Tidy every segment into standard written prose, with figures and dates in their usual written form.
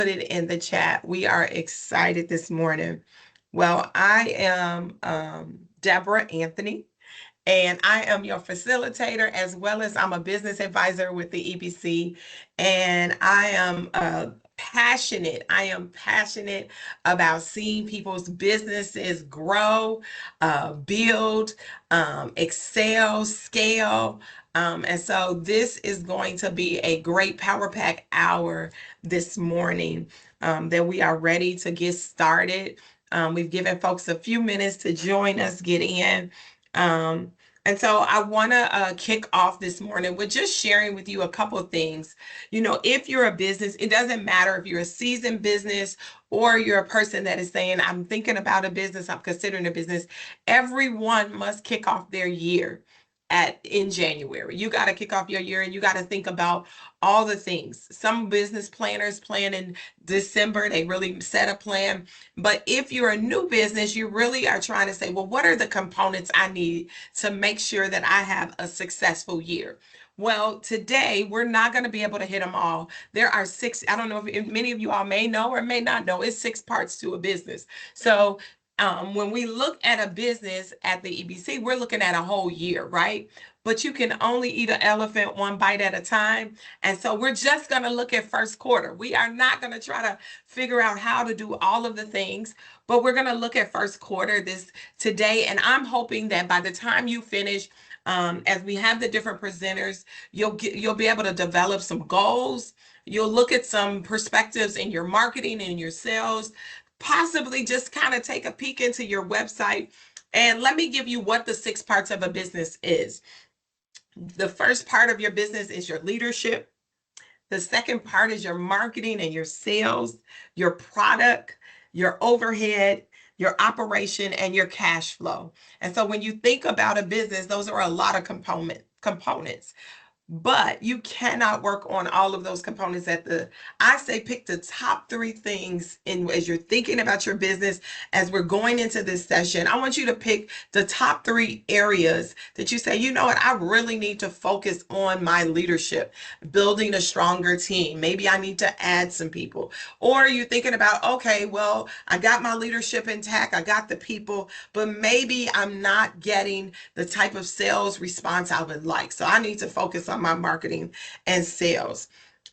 put it in the chat. We are excited this morning. Well, I am Deborah Anthony, and I am your facilitator as well as I'm a business advisor with the EBC. And I am passionate. I am passionate about seeing people's businesses grow, build, excel, scale. And so this is going to be a great Power Pack hour this morning that we are ready to get started. We've given folks a few minutes to join us, get in. Um, and so I want to kick off this morning with just sharing with you a couple of things. You know, if you're a business, it doesn't matter if you're a seasoned business or you're a person that is saying, I'm thinking about a business, I'm considering a business. Everyone must kick off their year in January. You got to kick off your year and you got to think about all the things. Some business planners plan in December, they really set a plan. But if you're a new business, you really are trying to say, well, what are the components I need to make sure that I have a successful year? Well, today we're not going to be able to hit them all. There are six, I don't know if many of you all may know or may not know, it's 6 parts to a business. So when we look at a business at the EBC, we're looking at a whole year, right? But you can only eat an elephant one bite at a time. And so we're just going to look at first quarter. We are not going to try to figure out how to do all of the things, but we're going to look at first quarter this today. And I'm hoping that by the time you finish, as we have the different presenters, you'll be able to develop some goals. You'll look at some perspectives in your marketing and your sales, possibly just kind of take a peek into your website. And let me give you what the 6 parts of a business is. The first part of your business is your leadership. The second part is your marketing and your sales, your product, your overhead, your operation, and your cash flow. And so when you think about a business, those are a lot of components. But you cannot work on all of those components I say pick the top 3 things as you're thinking about your business. As we're going into this session, I want you to pick the top 3 areas that you say, you know what, I really need to focus on my leadership, building a stronger team. Maybe I need to add some people. Or you're thinking about, okay, well, I got my leadership intact, I got the people, but maybe I'm not getting the type of sales response I would like. So I need to focus on my marketing and sales.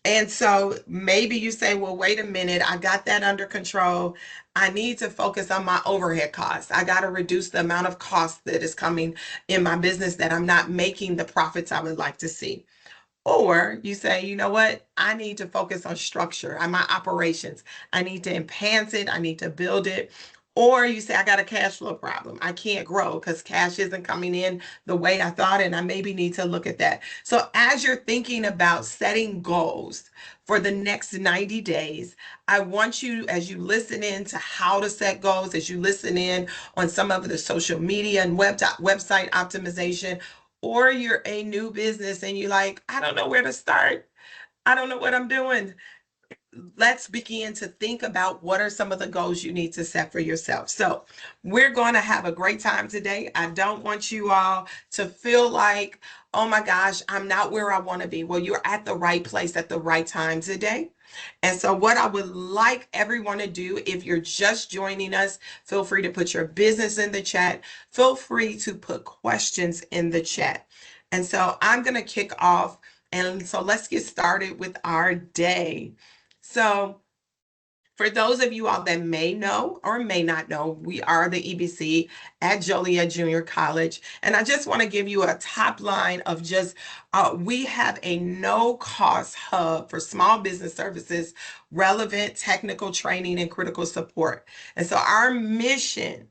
And so maybe you say, well, wait a minute, I got that under control. I need to focus on my overhead costs. I got to reduce the amount of cost that is coming in my business that I'm not making the profits I would like to see. Or you say, you know what, I need to focus on structure, on my operations. I need to enhance it. I need to build it. Or you say, I got a cash flow problem. I can't grow because cash isn't coming in the way I thought, and I maybe need to look at that. So as you're thinking about setting goals for the next 90 days, I want you, as you listen in to how to set goals, as you listen in on some of the social media and website optimization, or you're a new business and you're like, I don't know where to start. I don't know what I'm doing. Let's begin to think about what are some of the goals you need to set for yourself. So we're going to have a great time today. I don't want you all to feel like, oh my gosh, I'm not where I want to be. Well, you're at the right place at the right time today. And so what I would like everyone to do, if you're just joining us, feel free to put your business in the chat. Feel free to put questions in the chat. And so I'm going to kick off. And so let's get started with our day. So for those of you all that may know or may not know, we are the EBC at Joliet Junior College. And I just want to give you a top line of just, we have a no-cost hub for small business services, relevant technical training, and critical support. And so our mission,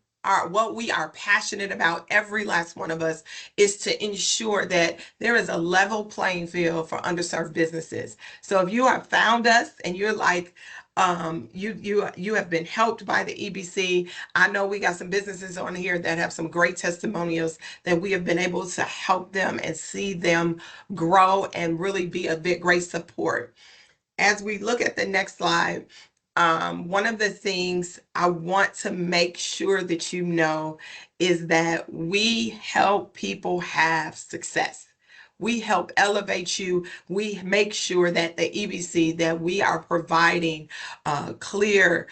what we are passionate about, every last one of us, is to ensure that there is a level playing field for underserved businesses. So if you have found us and you're like, you have been helped by the EBC. I know we got some businesses on here that have some great testimonials that we have been able to help them and see them grow and really be a great support. As we look at the next slide, one of the things I want to make sure that you know is that we help people have success. We help elevate you. We make sure that the EBC, that we are providing clear,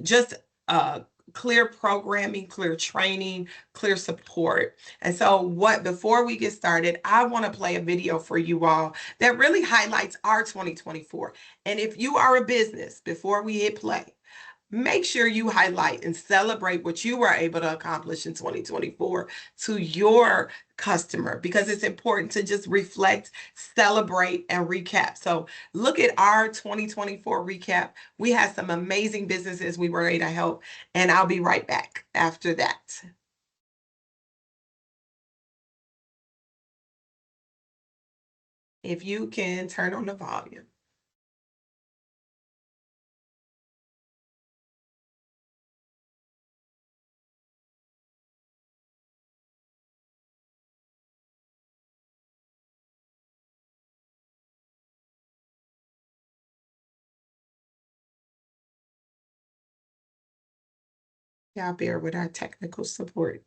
just uh, clear programming, clear training, clear support. And so before we get started, I want to play a video for you all that really highlights our 2024. And if you are a business, before we hit play, make sure you highlight and celebrate what you were able to accomplish in 2024 to your customer, because it's important to just reflect, celebrate, and recap. So look at our 2024 recap. We had some amazing businesses we were able to help, and I'll be right back after that. If you can turn on the volume. Y'all bear with our technical support.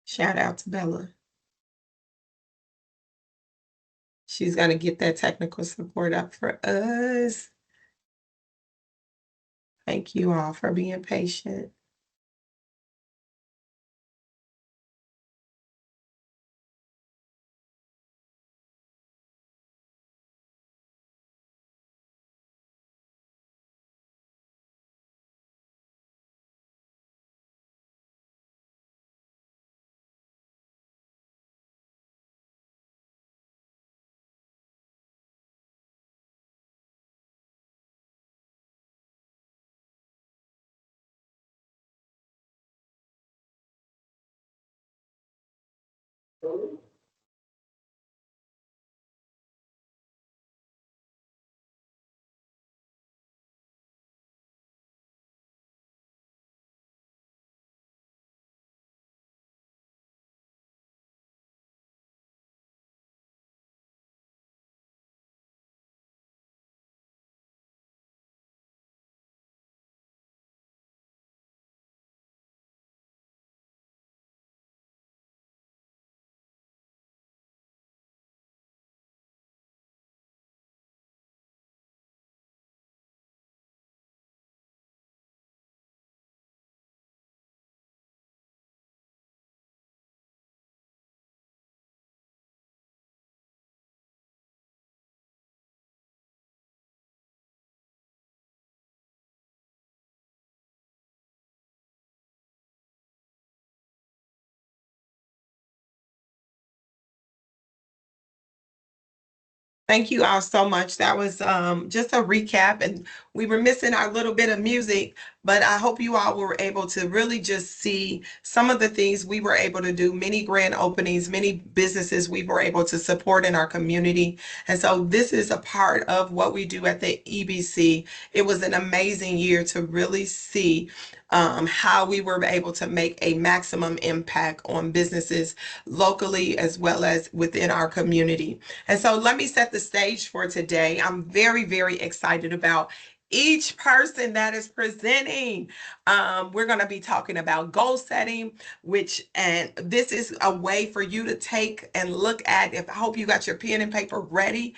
Shout out to Bella. She's going to get that technical support up for us. Thank you all for being patient. Thank you all so much. That was just a recap, and we were missing our little bit of music, but I hope you all were able to really just see some of the things we were able to do, many grand openings, many businesses we were able to support in our community. And so this is a part of what we do at the EBC. It was an amazing year to really see how we were able to make a maximum impact on businesses locally as well as within our community. And so let me set the stage for today. I'm very, very excited about each person that is presenting. We're going to be talking about goal setting, and this is a way for you to take and look at. If I hope you got your pen and paper ready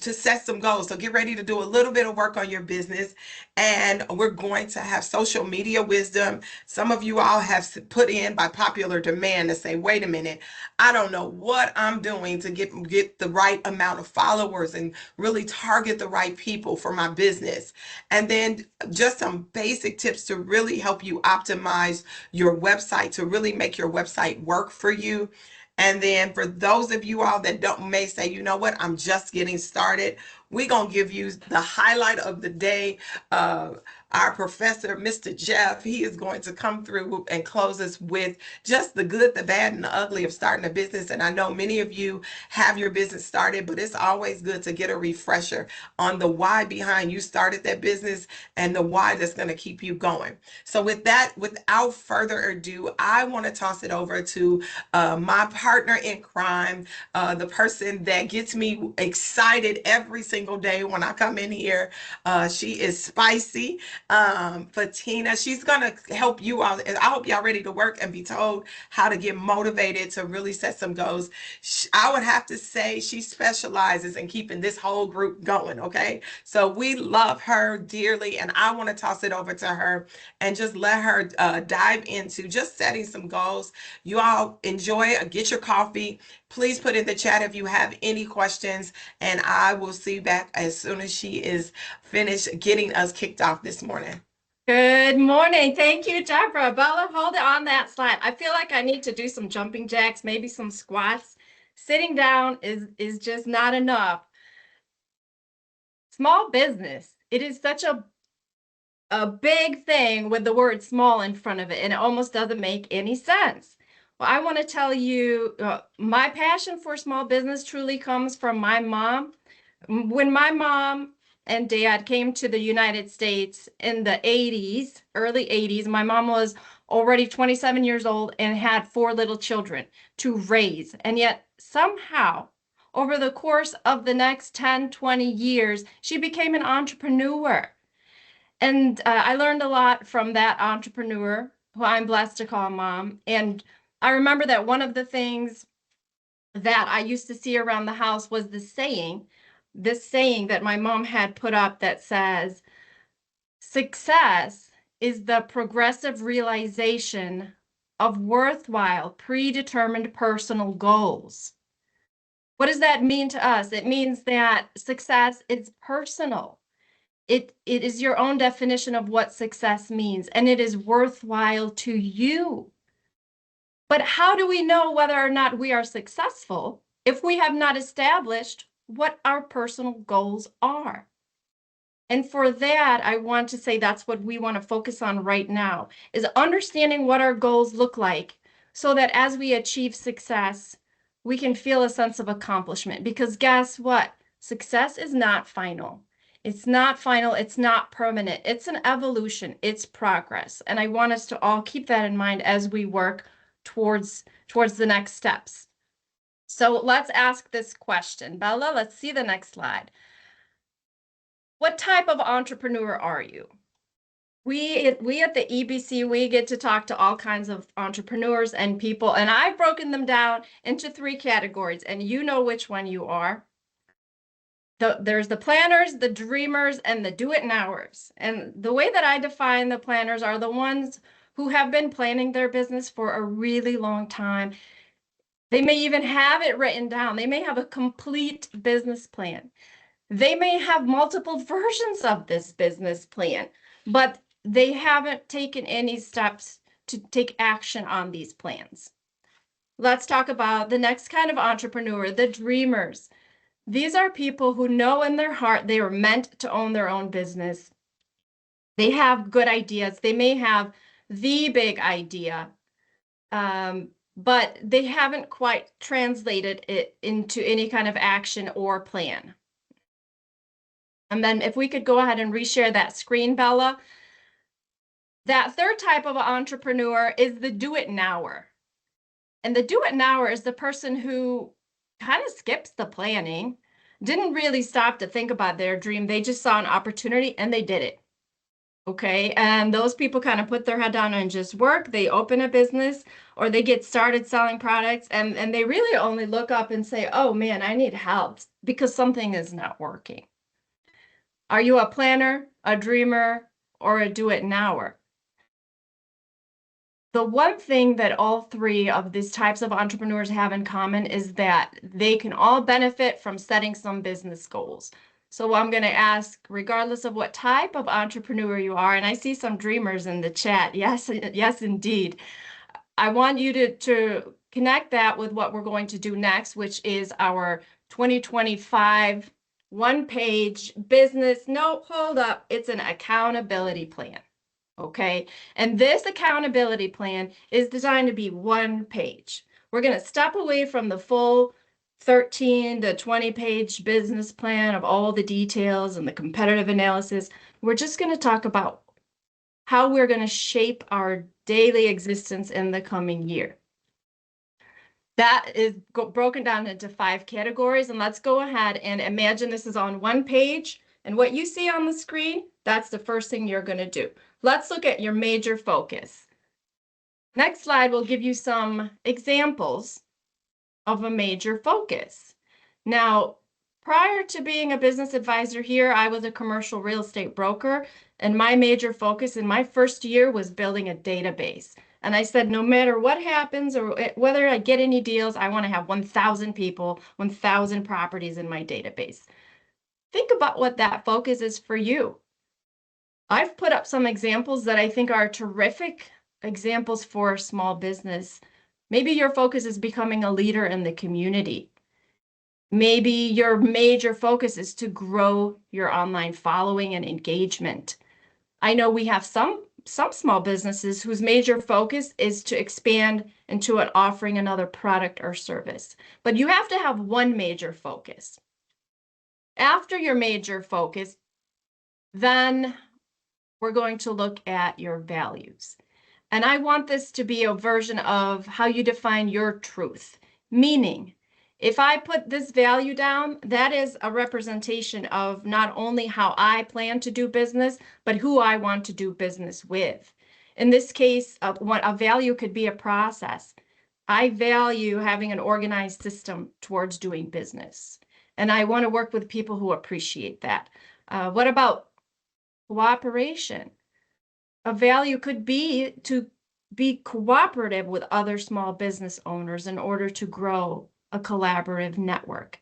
to set some goals. So get ready to do a little bit of work on your business. And we're going to have social media wisdom. Some of you all have put in by popular demand to say, wait a minute, I don't know what I'm doing to get the right amount of followers and really target the right people for my business. And then just some basic tips to really help you optimize your website, to really make your website work for you. And then for those of you all that may say, you know what, I'm just getting started, we're going to give you the highlight of the day. Our professor, Mr. Jeff, he is going to come through and close us with just the good, the bad, and the ugly of starting a business. And I know many of you have your business started, but it's always good to get a refresher on the why behind you started that business and the why that's going to keep you going. So with that, without further ado, I want to toss it over to my partner in crime, the person that gets me excited every single single day when I come in here. She is spicy. Fatina, she's gonna help you out. I hope y'all ready to work and be told how to get motivated to really set some goals. I would have to say she specializes in keeping this whole group going. Okay, so we love her dearly, and I want to toss it over to her and just let her dive into just setting some goals. You all enjoy, get your coffee. Please put in the chat if you have any questions, and I will see you back as soon as she is finished getting us kicked off this morning. Good morning. Thank you, Deborah. Bella, hold it on that slide. I feel like I need to do some jumping jacks, maybe some squats. Sitting down is just not enough. Small business. It is such a big thing with the word small in front of it, and it almost doesn't make any sense. Well, I want to tell you, my passion for small business truly comes from my mom. When my mom and dad came to the United States in the 80s, early 80s, my mom was already 27 years old and had 4 little children to raise. And yet somehow, over the course of the next 10, 20 years, she became an entrepreneur. And I learned a lot from that entrepreneur, who I'm blessed to call mom. And I remember that one of the things that I used to see around the house was this saying that my mom had put up that says, success is the progressive realization of worthwhile, predetermined personal goals. What does that mean to us? It means that success is personal. It is your own definition of what success means, and it is worthwhile to you. But how do we know whether or not we are successful if we have not established what our personal goals are? And for that, I want to say that's what we want to focus on right now, is understanding what our goals look like so that as we achieve success, we can feel a sense of accomplishment. Because guess what? Success is not final. It's not final. It's not permanent. It's an evolution. It's progress. And I want us to all keep that in mind as we work towards the next steps. So let's ask this question. Bella, let's see the next slide. What type of entrepreneur are you? We at the EBC, we get to talk to all kinds of entrepreneurs and people, and I've broken them down into 3 categories, and you know which one you are. There's the planners, the dreamers, and the do-it-nowers. And the way that I define the planners are the ones who have been planning their business for a really long time. They may even have it written down. They may have a complete business plan. They may have multiple versions of this business plan, but they haven't taken any steps to take action on these plans. Let's talk about the next kind of entrepreneur, the dreamers. These are people who know in their heart they are meant to own their own business. They have good ideas. They may have the big idea, but they haven't quite translated it into any kind of action or plan. And then if we could go ahead and reshare that screen, Bella. That third type of entrepreneur is the do-it-nower. And the do-it-nower is the person who kind of skips the planning, didn't really stop to think about their dream. They just saw an opportunity and they did it. Okay, and those people kind of put their head down and just work. They open a business or they get started selling products, and they really only look up and say, oh man, I need help because something is not working. Are you a planner, a dreamer, or a do-it-nower? The one thing that all 3 of these types of entrepreneurs have in common is that they can all benefit from setting some business goals. So I'm going to ask, regardless of what type of entrepreneur you are, and I see some dreamers in the chat. Yes, yes, indeed. I want you to connect that with what we're going to do next, which is our 2025 one-page business. No, hold up. It's an accountability plan. Okay, and this accountability plan is designed to be 1 page. We're going to step away from the full 13 to 20-page business plan of all the details and the competitive analysis. We're just going to talk about how we're going to shape our daily existence in the coming year. That is broken down into 5 categories. And let's go ahead and imagine this is on one page. And what you see on the screen, that's the first thing you're going to do. Let's look at your major focus. Next slide will give you some examples of a major focus. Now, prior to being a business advisor here, I was a commercial real estate broker, and my major focus in my first year was building a database. And I said, no matter what happens or whether I get any deals, I want to have 1,000 people, 1,000 properties in my database. Think about what that focus is for you. I've put up some examples that I think are terrific examples for small business. Maybe your focus is becoming a leader in the community. Maybe your major focus is to grow your online following and engagement. I know we have some small businesses whose major focus is to expand into offering another product or service. But you have to have one major focus. After your major focus, then we're going to look at your values. And I want this to be a version of how you define your truth. Meaning, if I put this value down, that is a representation of not only how I plan to do business, but who I want to do business with. In this case, a value could be a process. I value having an organized system towards doing business. And I want to work with people who appreciate that. What about cooperation? A value could be to be cooperative with other small business owners in order to grow a collaborative network.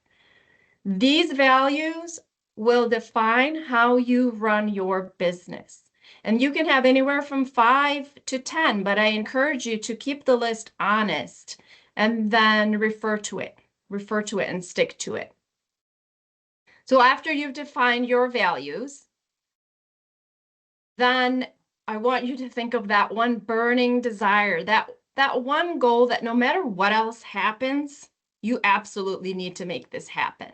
These values will define how you run your business. And you can have anywhere from 5 to 10, but I encourage you to keep the list honest and then refer to it and stick to it. So after you've defined your values, then I want you to think of that one burning desire, that one goal that no matter what else happens, you absolutely need to make this happen.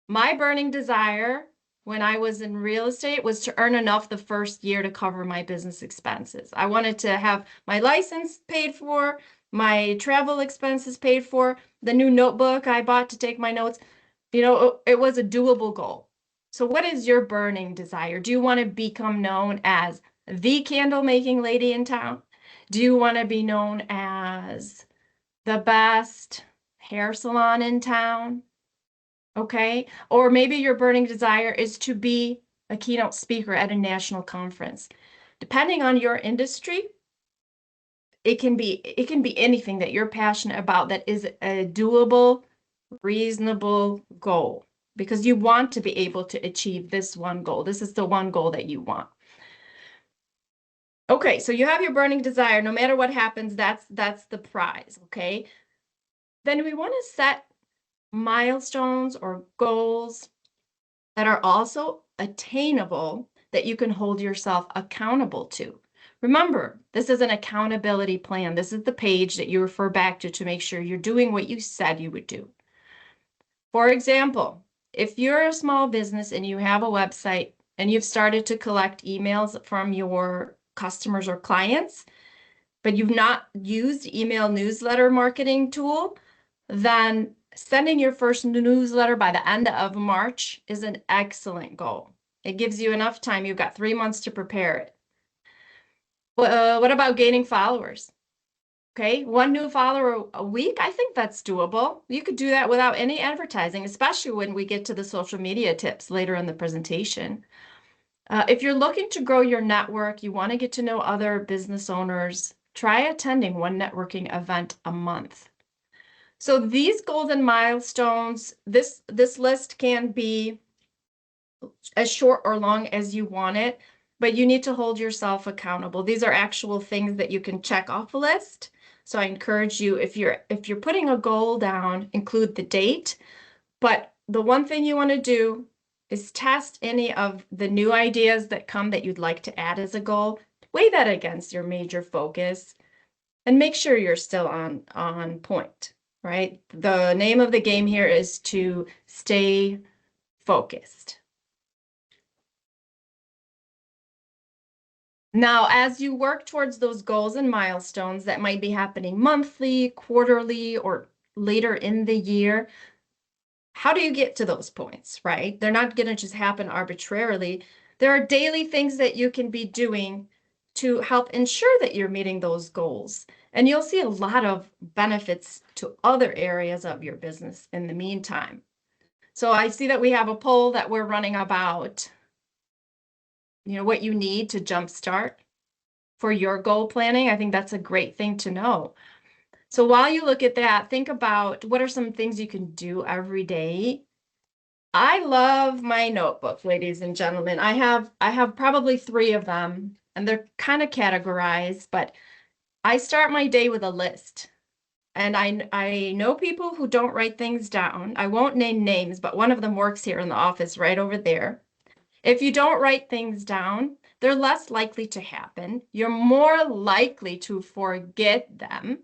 My burning desire when I was in real estate was to earn enough the first year to cover my business expenses. I wanted to have my license paid for, my travel expenses paid for, the new notebook I bought to take my notes. You know, it was a doable goal. So what is your burning desire? Do you want to become known as the candle making lady in town? Do you want to be known as the best hair salon in town? Okay. Or maybe your burning desire is to be a keynote speaker at a national conference. Depending on your industry, it can be anything that you're passionate about that is a doable, reasonable goal, because you want to be able to achieve this one goal. This is the one goal that you want. Okay, so you have your burning desire. No matter what happens, that's the prize, okay? Then we want to set milestones or goals that are also attainable that you can hold yourself accountable to. Remember, this is an accountability plan. This is the page that you refer back to make sure you're doing what you said you would do. For example, if you're a small business and you have a website and you've started to collect emails from your customers or clients, but you've not used email newsletter marketing tool, then sending your first newsletter by the end of March is an excellent goal. It gives you enough time. You've got 3 months to prepare it. What about gaining followers? Okay, 1 new follower a week, I think that's doable. You could do that without any advertising, especially when we get to the social media tips later in the presentation. If you're looking to grow your network, you want to get to know other business owners, try attending 1 networking event a month. So these golden milestones, this list can be as short or long as you want it, but you need to hold yourself accountable. These are actual things that you can check off a list. So I encourage you, if you're putting a goal down, include the date. But the one thing you want to do is test any of the new ideas that come that you'd like to add as a goal. Weigh that against your major focus and make sure you're still on point, right? The name of the game here is to stay focused. Now, as you work towards those goals and milestones that might be happening monthly, quarterly, or later in the year, how do you get to those points, right? They're not going to just happen arbitrarily. There are daily things that you can be doing to help ensure that you're meeting those goals. And you'll see a lot of benefits to other areas of your business in the meantime. So I see that we have a poll that we're running about, what you need to jumpstart for your goal planning. I think that's a great thing to know. So while you look at that, think about what are some things you can do every day. I love my notebook, ladies and gentlemen. I have probably 3 of them, and they're kind of categorized, but I start my day with a list. And I know people who don't write things down. I won't name names, but one of them works here in the office right over there. If you don't write things down, they're less likely to happen. You're more likely to forget them.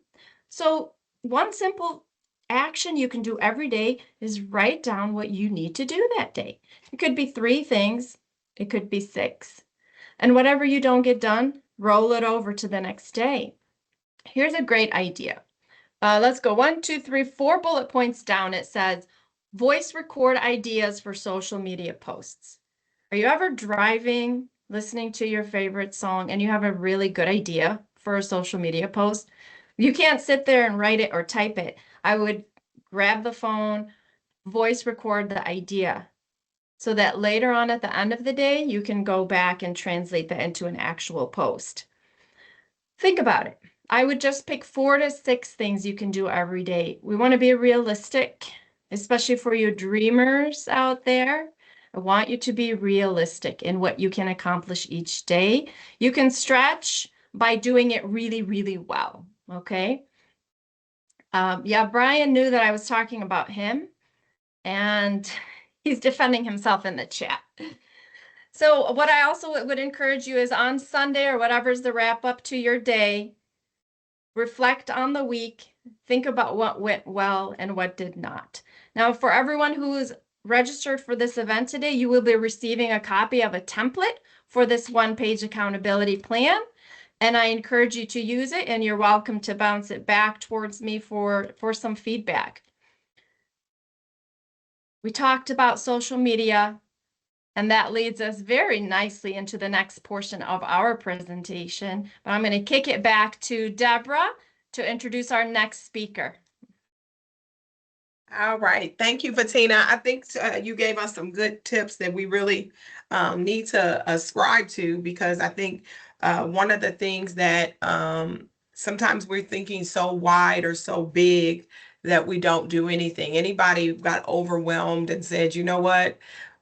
So one simple action you can do every day is write down what you need to do that day. It could be 3 things. It could be 6. And whatever you don't get done, roll it over to the next day. Here's a great idea. Let's go 1, 2, 3, 4 bullet points down. It says, voice record ideas for social media posts. Are you ever driving, listening to your favorite song, and you have a really good idea for a social media post? You can't sit there and write it or type it. I would grab the phone, voice record the idea so that later on at the end of the day, you can go back and translate that into an actual post. Think about it. I would just pick 4 to 6 things you can do every day. We want to be realistic, especially for you dreamers out there. I want you to be realistic in what you can accomplish each day. You can stretch by doing it really, really well. Okay. Yeah, Brian knew that I was talking about him, and he's defending himself in the chat. So what I also would encourage you is on Sunday or whatever's the wrap up to your day, reflect on the week, think about what went well and what did not. Now, for everyone who is registered for this event today, you will be receiving a copy of a template for this one-page accountability plan. And I encourage you to use it, and you're welcome to bounce it back towards me for some feedback. We talked about social media, and that leads us very nicely into the next portion of our presentation. But I'm going to kick it back to Deborah to introduce our next speaker. All right. Thank you, Fatina. I think you gave us some good tips that we really need to ascribe to, because I think one of the things that sometimes we're thinking so wide or so big that we don't do anything. Anybody got overwhelmed and said, you know what?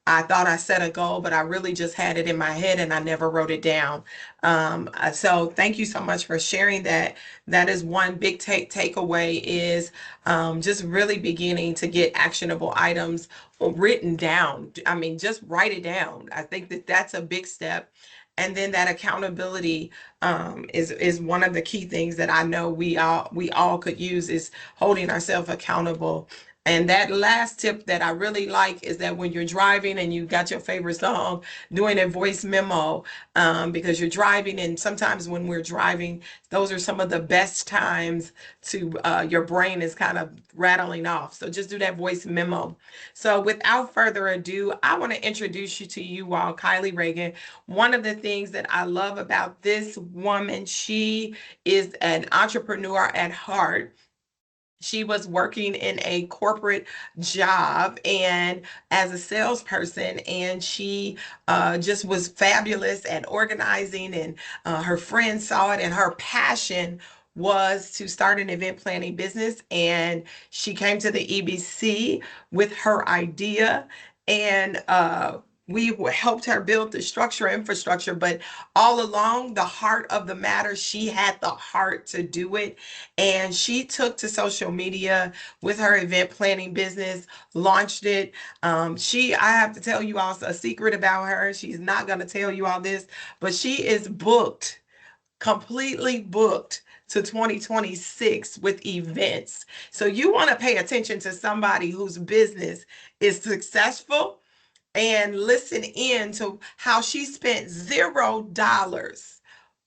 I thought I set a goal, but I really just had it in my head and I never wrote it down. So thank you so much for sharing that. That is one big takeaway is just really beginning to get actionable items written down. I mean, just write it down. I think that that's a big step. And then that accountability is one of the key things that I know we all could use, is holding ourselves accountable. And that last tip that I really like is that when you're driving and you got your favorite song, doing a voice memo, because you're driving, and sometimes when we're driving, those are some of the best times to your brain is kind of rattling off. So just do that voice memo. So without further ado, I want to introduce you to you all, Kylie Reagan. One of the things that I love about this woman, she is an entrepreneur at heart. She was working in a corporate job and as a salesperson, and she just was fabulous at organizing, and her friends saw it, and her passion was to start an event planning business. And she came to the EBC with her idea, and we helped her build the infrastructure, but all along, the heart of the matter, she had the heart to do it. And she took to social media with her event planning business, launched it. I have to tell you also a secret about her. She's not going to tell you all this, but she is booked, completely booked to 2026 with events. So you want to pay attention to somebody whose business is successful and listen in to how she spent $0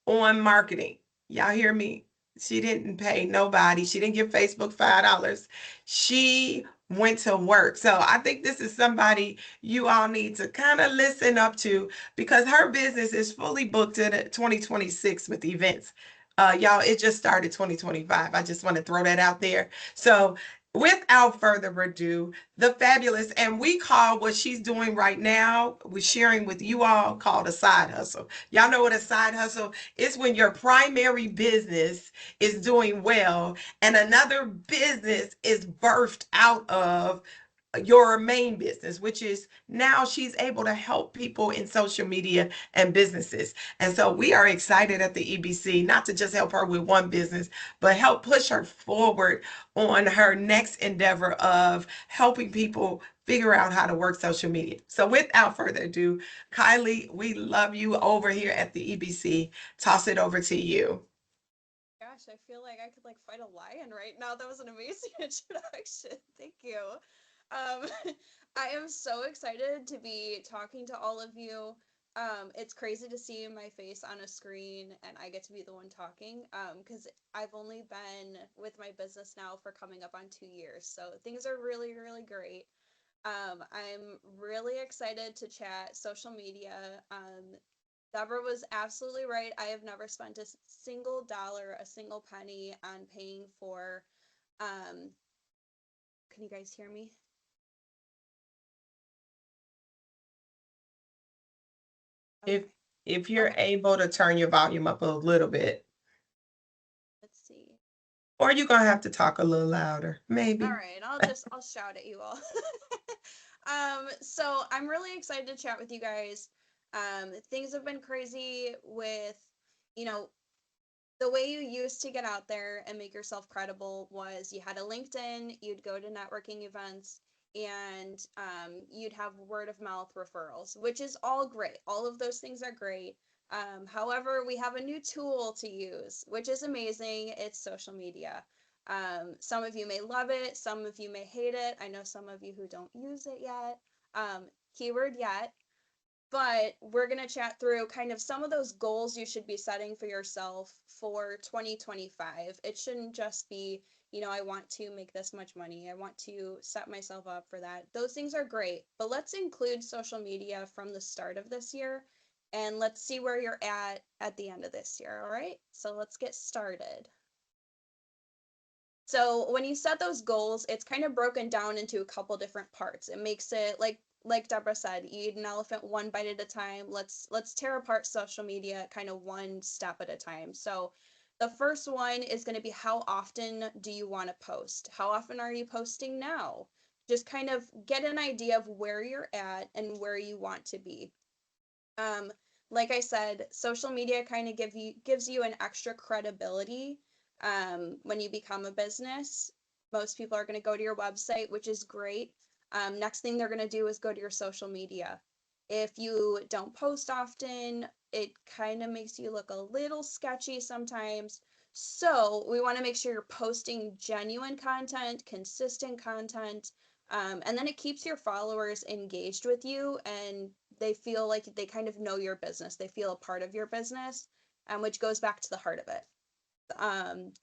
on marketing. Y'all hear me? She didn't pay nobody. She didn't give Facebook $5. She went to work. So I think this is somebody you all need to kind of listen up to because her business is fully booked in 2026 with events. Y'all, it just started 2025. I just want to throw that out there. So without further ado, the fabulous, and we call what she's doing right now, we're sharing with you all, called a side hustle. Y'all know what a side hustle is? When your primary business is doing well and another business is birthed out of your main business, which is now she's able to help people in social media and businesses. And so we are excited at the EBC, not to just help her with one business, but help push her forward on her next endeavor of helping people figure out how to work social media. So without further ado, Kylie, we love you over here at the EBC. Toss it over to you. Gosh, I feel like I could like fight a lion right now. That was an amazing introduction. Thank you. Um, I am so excited to be talking to all of you. It's crazy to see my face on a screen and I get to be the one talking. Because I've only been with my business now for coming up on 2 years, so things are really, really great. I'm really excited to chat social media. Deborah was absolutely right. I have never spent a single dollar, a single penny on paying for. Um, can you guys hear me? If Okay. if you're Okay. able to turn your volume up a little bit, Let's see. or you're gonna have to talk a little louder, All maybe. right. I'll shout at you all. So I'm really excited to chat with you guys. Things have been crazy with, you know, the way you used to get out there and make yourself credible was you had a LinkedIn, you'd go to networking events, and you'd have word of mouth referrals, which is all great. All of those things are great. However, we have a new tool to use, which is amazing. It's social media. Some of you may love it, some of you may hate it. I know some of you who don't use it yet. Keyword yet. But we're going to chat through kind of some of those goals you should be setting for yourself for 2025. It shouldn't just be, I want to make this much money. I want to set myself up for that. Those things are great, but let's include social media from the start of this year and let's see where you're at the end of this year. All right. So let's get started. So when you set those goals, it's kind of broken down into a couple different parts. It makes it like Deborah said, eat an elephant one bite at a time. Let's tear apart social media kind of one step at a time. So the first one is going to be, how often do you want to post? How often are you posting now? Just kind of get an idea of where you're at and where you want to be. Um, like I said, social media kind of gives you an extra credibility when you become a business. Most people are going to go to your website, which is great. Next thing they're going to do is go to your social media. If you don't post often, it kind of makes you look a little sketchy sometimes. So we want to make sure you're posting genuine content, consistent content, and then it keeps your followers engaged with you and they feel like they kind of know your business. They feel a part of your business, which goes back to the heart of it.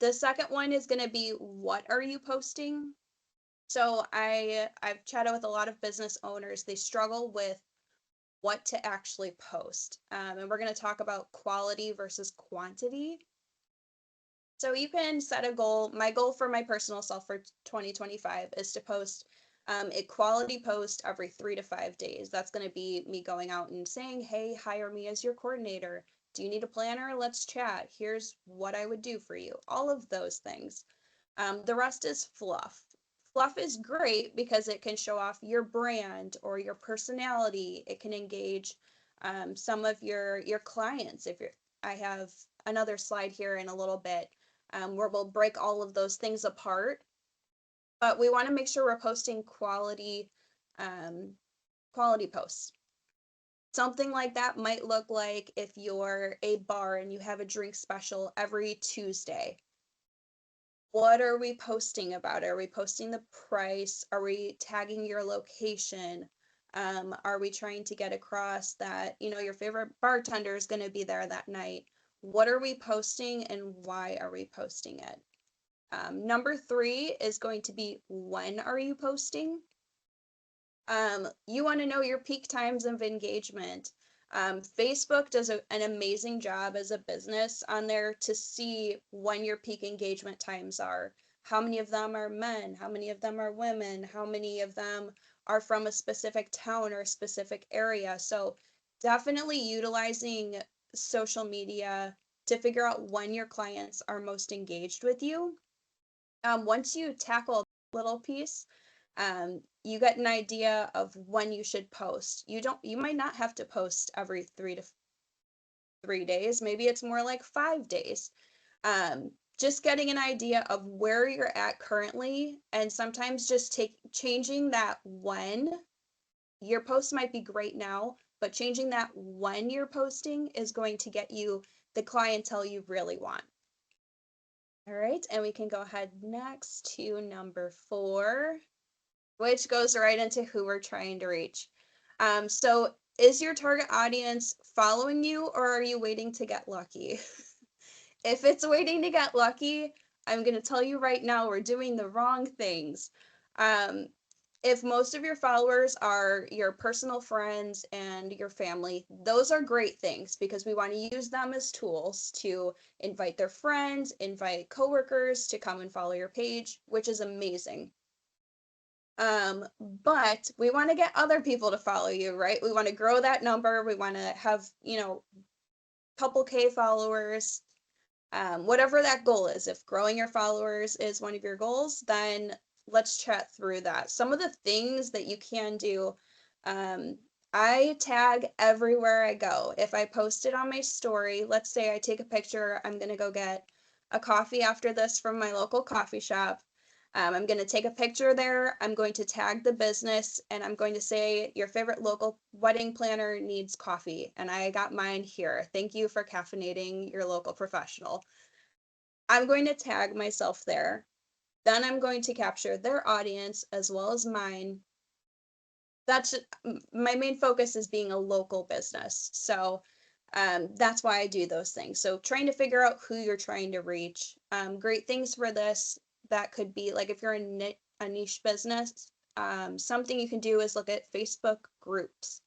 The second one is going to be, what are you posting? So I've chatted with a lot of business owners. They struggle with what to actually post, and we're going to talk about quality versus quantity. So you can set a goal. My goal for my personal self for 2025 is to post a quality post every 3 to 5 days. That's going to be me going out and saying, hey, hire me as your coordinator. Do you need a planner? Let's chat. Here's what I would do for you. All of those things. The rest is fluff. Fluff is great because it can show off your brand or your personality. It can engage some of your clients. If you're, I have another slide here in a little bit where we'll break all of those things apart. But we want to make sure we're posting um, quality posts. Something like that might look like if you're a bar and you have a drink special every Tuesday. What are we posting about? Are we posting the price? Are we tagging your location? Are we trying to get across that, your favorite bartender is going to be there that night? What are we posting and why are we posting it? Number 3 is going to be, when are you posting? You want to know your peak times of engagement. Facebook does an amazing job as a business on there to see when your peak engagement times are. How many of them are men? How many of them are women? How many of them are from a specific town or a specific area? So definitely utilizing social media to figure out when your clients are most engaged with you. Once you tackle a little piece, you get an idea of when you should post. You might not have to post every 3 days. Maybe it's more like 5 days. Just getting an idea of where you're at currently, and sometimes just changing that when. Your post might be great now, but changing that when you're posting is going to get you the clientele you really want. All right, and we can go ahead next to number 4, which goes right into who we're trying to reach. So is your target audience following you, or are you waiting to get lucky? If it's waiting to get lucky, I'm going to tell you right now, we're doing the wrong things. If most of your followers are your personal friends and your family, those are great things because we want to use them as tools to invite their friends, invite coworkers to come and follow your page, which is amazing. But we want to get other people to follow you, right? We want to grow that number. We want to have, couple K followers, whatever that goal is. If growing your followers is one of your goals, then let's chat through that. Some of the things that you can do, I tag everywhere I go. If I post it on my story, let's say I take a picture, I'm going to go get a coffee after this from my local coffee shop. I'm going to take a picture there. I'm going to tag the business and I'm going to say, your favorite local wedding planner needs coffee. And I got mine here. Thank you for caffeinating your local professional. I'm going to tag myself there. Then I'm going to capture their audience as well as mine. That's my main focus is being a local business. So that's why I do those things. So trying to figure out who you're trying to reach. Great things for this. That could be like if you're a niche business, something you can do is look at Facebook groups.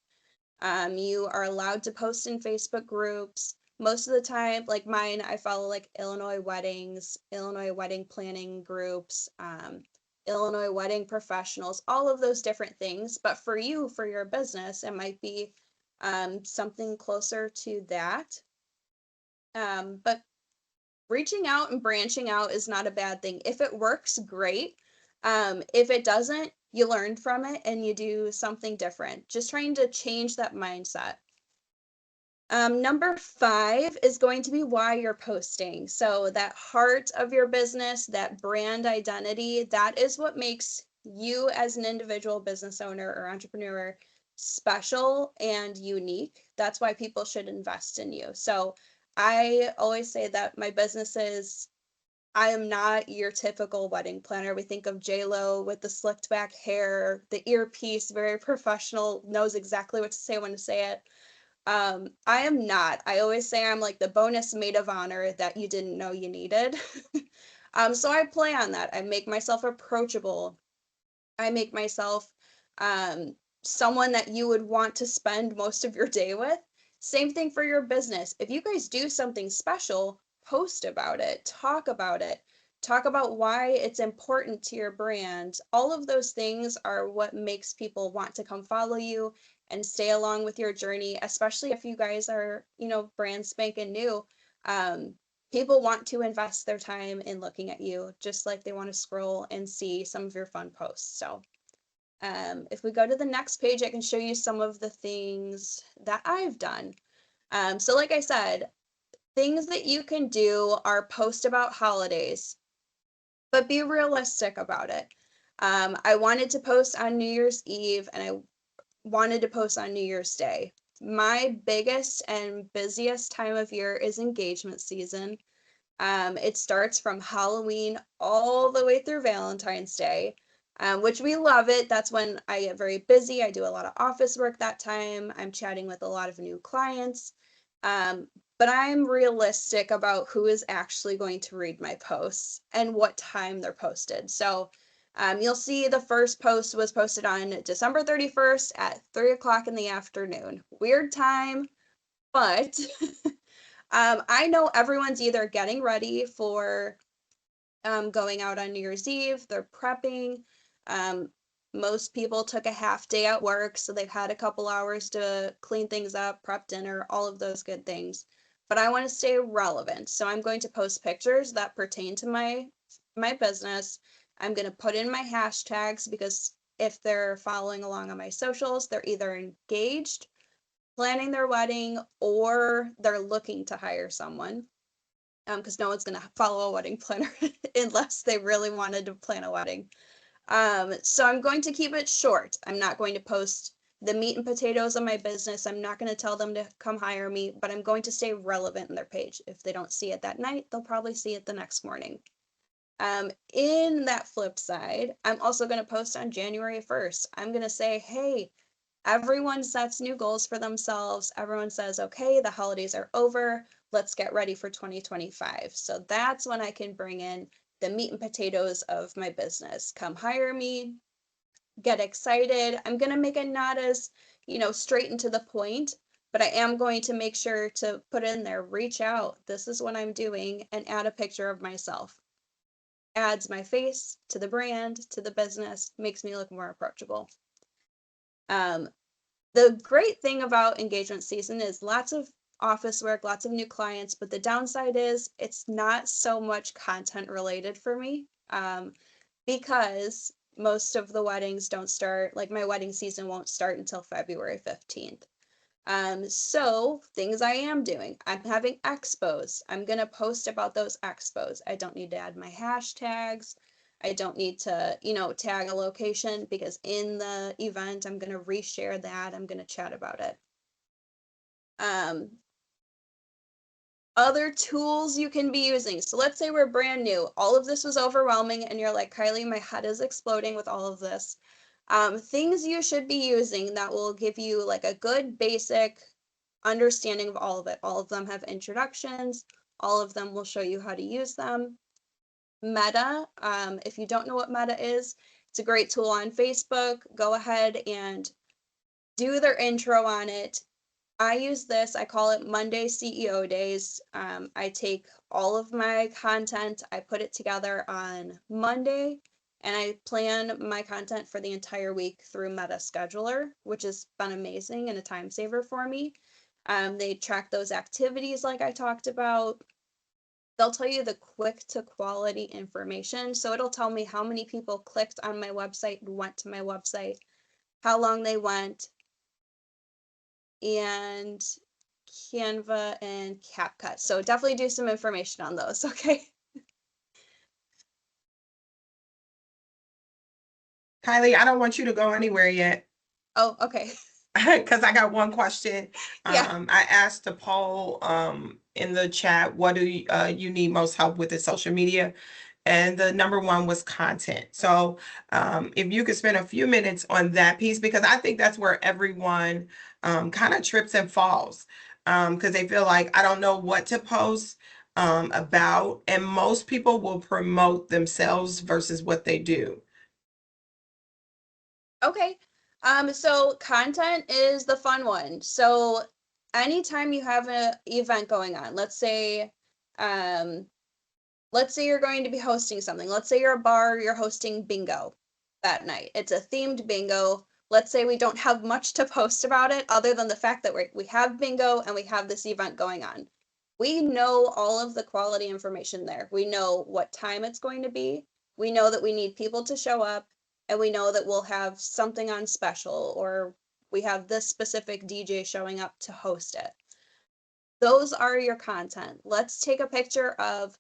You are allowed to post in Facebook groups. Most of the time, like mine, I follow like Illinois weddings, Illinois wedding planning groups, Illinois wedding professionals, all of those different things. But for you, for your business, it might be something closer to that. But reaching out and branching out is not a bad thing. If it works, great. If it doesn't, you learn from it and you do something different. Just trying to change that mindset. Number 5 is going to be why you're posting. So that heart of your business, that brand identity, that is what makes you as an individual business owner or entrepreneur special and unique. That's why people should invest in you. So I always say that my business is, I am not your typical wedding planner. We think of J-Lo with the slicked back hair, the earpiece, very professional, knows exactly what to say when to say it. I am not. I always say I'm like the bonus maid of honor that you didn't know you needed. So I play on that. I make myself approachable. I make myself someone that you would want to spend most of your day with. Same thing for your business. If you guys do something special, post about it, talk about why it's important to your brand. All of those things are what makes people want to come follow you and stay along with your journey, especially if you guys are, brand spanking new. People want to invest their time in looking at you, just like they want to scroll and see some of your fun posts. So if we go to the next page, I can show you some of the things that I've done. So like I said, things that you can do are post about holidays, but be realistic about it. I wanted to post on New Year's Eve and I wanted to post on New Year's Day. My biggest and busiest time of year is engagement season. It starts from Halloween all the way through Valentine's Day, which we love it. That's when I get very busy. I do a lot of office work that time. I'm chatting with a lot of new clients. but I'm realistic about who is actually going to read my posts and what time they're posted. So you'll see the first post was posted on December 31st at 3 o'clock in the afternoon. Weird time, but I know everyone's either getting ready for going out on New Year's Eve, they're prepping. Um, most people took a half day at work, so they've had a couple hours to clean things up, prep dinner, all of those good things. But I want to stay relevant, so I'm going to post pictures that pertain to my business. I'm going to put in my hashtags because if they're following along on my socials, they're either engaged, planning their wedding, or they're looking to hire someone. Because no one's going to follow a wedding planner unless they really wanted to plan a wedding. So I'm going to keep it short. I'm not going to post the meat and potatoes of my business. I'm not going to tell them to come hire me, but I'm going to stay relevant in their page. If they don't see it that night, they'll probably see it the next morning. In that flip side, I'm also going to post on January 1st. I'm going to say, hey, everyone sets new goals for themselves. Everyone says, okay, the holidays are over. Let's get ready for 2025. So that's when I can bring in the meat and potatoes of my business. Come hire me, get excited. I'm going to make it not as, straight and to the point, but I am going to make sure to put in there, reach out. This is what I'm doing, and add a picture of myself. Adds my face to the brand, to the business, makes me look more approachable. The great thing about engagement season is lots of office work, lots of new clients, but the downside is it's not so much content related for me, because most of the weddings don't start, like my wedding season won't start until February 15th. So things I am doing, I'm having expos. I'm going to post about those expos. I don't need to add my hashtags. I don't need to, tag a location, because in the event, I'm going to reshare that. I'm going to chat about it. Other tools you can be using. So let's say we're brand new. All of this was overwhelming and you're like, Kylie, my head is exploding with all of this. Things you should be using that will give you like a good basic understanding of all of it. All of them have introductions. All of them will show you how to use them. Meta, if you don't know what Meta is, it's a great tool on Facebook. Go ahead and do their intro on it. I use this, I call it Monday CEO Days. I take all of my content, I put it together on Monday, and I plan my content for the entire week through Meta Scheduler, which has been amazing and a time saver for me. They track those activities like I talked about. They'll tell you the quick to quality information. So it'll tell me how many people clicked on my website and went to my website, how long they went, and Canva and CapCut. So definitely do some information on those, okay? Kylie, I don't want you to go anywhere yet. Oh, okay. Because I got one question. Yeah. I asked the poll in the chat, what do you need most help with in social media? And the number one was content. So if you could spend a few minutes on that piece, because I think that's where everyone kind of trips and falls, because they feel like I don't know what to post about, and most people will promote themselves versus what they do. Okay. So content is the fun one. So anytime you have an event going on, let's say you're going to be hosting something. Let's say you're a bar, you're hosting bingo that night. It's a themed bingo. Let's say we don't have much to post about it other than the fact that we have bingo and we have this event going on. We know all of the quality information there. We know what time it's going to be. We know that we need people to show up, and we know that we'll have something on special, or we have this specific DJ showing up to host it. Those are your content. Let's take a picture of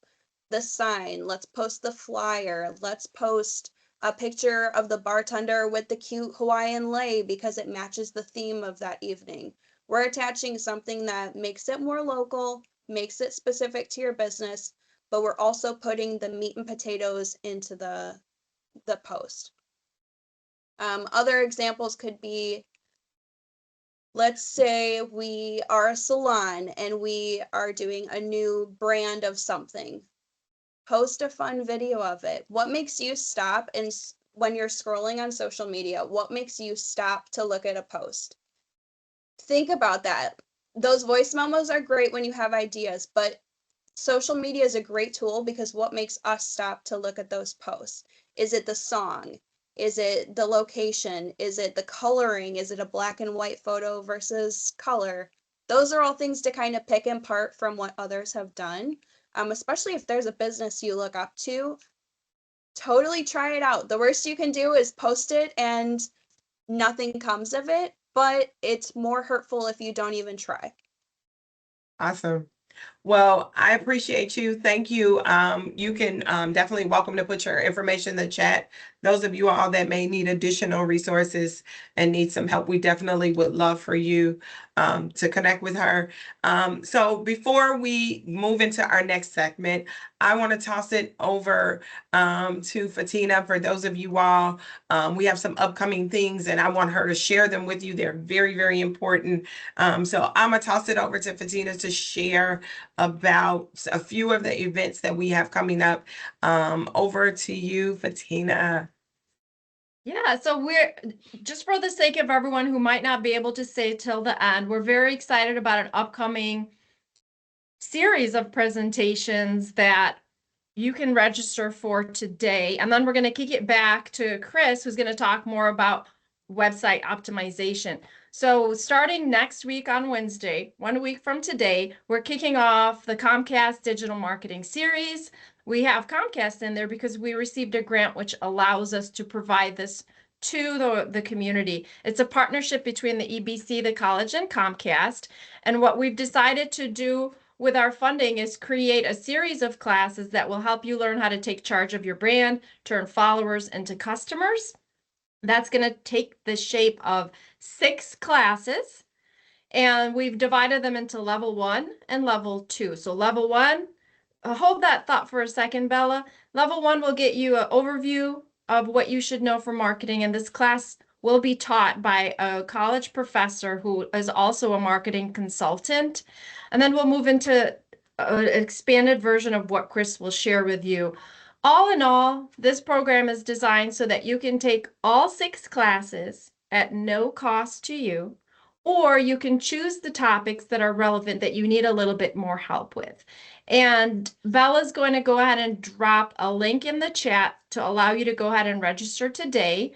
the sign. Let's post the flyer. Let's post a picture of the bartender with the cute Hawaiian lei because it matches the theme of that evening. We're attaching something that makes it more local, makes it specific to your business, but we're also putting the meat and potatoes into the post. Other examples could be Let's say we are a salon and we are doing a new brand of something. Post a fun video of it. What makes you stop and when you're scrolling on social media, what makes you stop to look at a post? Think about that. Those voice memos are great when you have ideas, but social media is a great tool because what makes us stop to look at those posts? Is it the song? Is it the location? Is it the coloring? Is it a black and white photo versus color? Those are all things to kind of pick apart from what others have done. Especially if there's a business you look up to, totally try it out. The worst you can do is post it and nothing comes of it, but it's more hurtful if you don't even try. Awesome. Well, I appreciate you. Thank you. You can definitely welcome to put your information in the chat. Those of you all that may need additional resources and need some help, we definitely would love for you to connect with her. So before we move into our next segment, I want to toss it over to Fatina. For those of you all, we have some upcoming things and I want her to share them with you. They're very, very important. So I'm going to toss it over to Fatina to share about a few of the events that we have coming up. Over to you, Fatina. Yeah, so we're just for the sake of everyone who might not be able to stay till the end, we're very excited about an upcoming series of presentations that you can register for today. And then we're going to kick it back to Chris, who's going to talk more about website optimization. So starting next week on Wednesday, 1 week from today, we're kicking off the Comcast Digital Marketing Series. We have Comcast in there because we received a grant which allows us to provide this to the community. It's a partnership between the EBC, the college, and Comcast. And what we've decided to do with our funding is create a series of classes that will help you learn how to take charge of your brand, turn followers into customers. That's going to take the shape of 6 classes, and we've divided them into level 1 and level 2. So level 1, hold that thought for a second, Bella. Level 1 will get you an overview of what you should know for marketing, and this class will be taught by a college professor who is also a marketing consultant. And then we'll move into an expanded version of what Chris will share with you. All in all, this program is designed so that you can take all 6 classes at no cost to you, or you can choose the topics that are relevant that you need a little bit more help with. And Bella's going to go ahead and drop a link in the chat to allow you to go ahead and register today.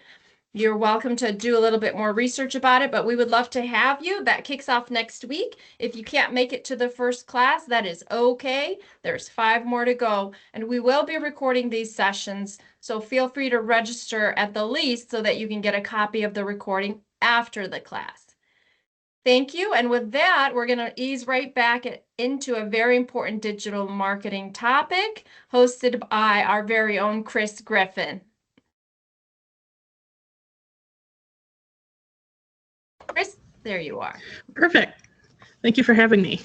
You're welcome to do a little bit more research about it, but we would love to have you. That kicks off next week. If you can't make it to the first class, that is okay. There's 5 more to go, and we will be recording these sessions, so feel free to register at the least so that you can get a copy of the recording after the class. Thank you. And with that, we're going to ease right back into a very important digital marketing topic hosted by our very own Chris Griffin. Chris, there you are. Perfect. Thank you for having me.